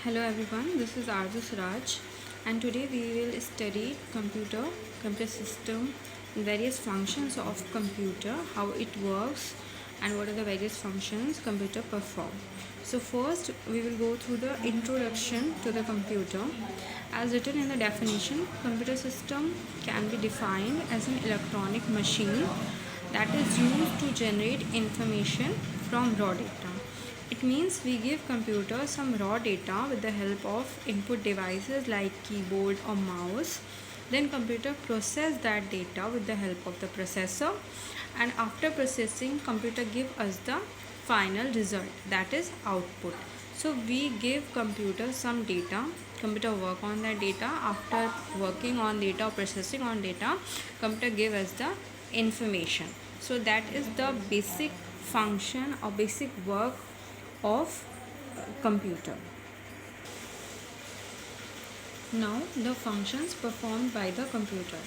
Hello everyone, this is Arzu Suraj and today we will study computer system, various functions of computer, how it works and what are the various functions computer perform. So first we will go through the introduction to the computer. As written in the definition, computer system can be defined as an electronic machine that is used to generate information from raw data. It means we give computer some raw data with the help of input devices like keyboard or mouse. Then computer process that data with the help of the processor, and after processing computer give us the final result, that is output. So we give computer some data, computer work on that data. After working on data, processing on data, computer give us the information. So that is the basic function or basic work of computer. Now the functions performed by the computer.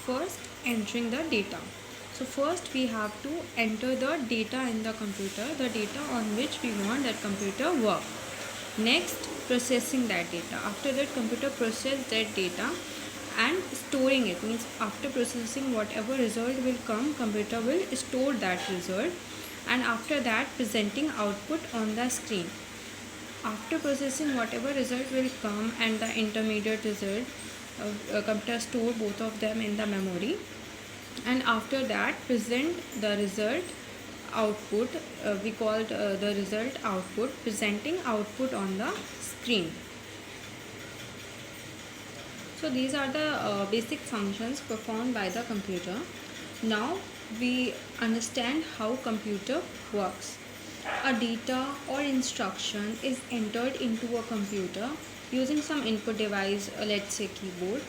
First, entering the data. So first we have to enter the data in the computer, the data on which we want that computer work. Next, processing that data. After that, computer process that data and storing it, means after processing whatever result will come, computer will store that result, and after that presenting output on the screen. After processing whatever result will come and the intermediate result, computer store both of them in the memory, and after that present the result output. We called the result output, presenting output on the screen. So these are the basic functions performed by the computer. Now we understand how computer works. A data or instruction is entered into a computer using some input device, let's say keyboard.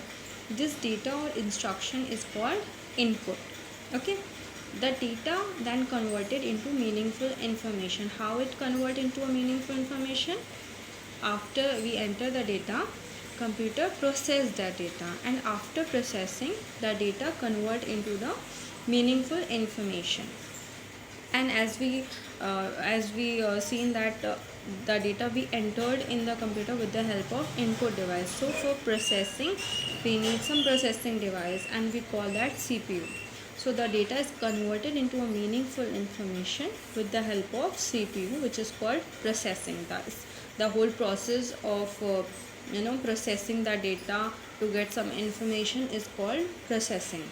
This data or instruction is called input. Okay, the data then converted into meaningful information. How it convert into a meaningful information? After we enter the data, computer process that data, and after processing the data convert into the meaningful information. And as we seen that the data we entered in the computer with the help of input device. So for processing we need some processing device and we call that CPU. So the data is converted into a meaningful information with the help of CPU, which is called processing. Thus the whole process of processing the data to get some information is called processing.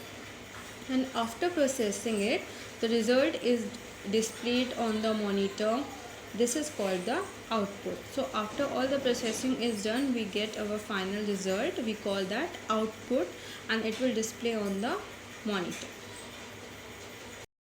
And after processing it, the result is displayed on the monitor. This is called the output. So after all the processing is done, we get our final result. We call that output and it will display on the monitor.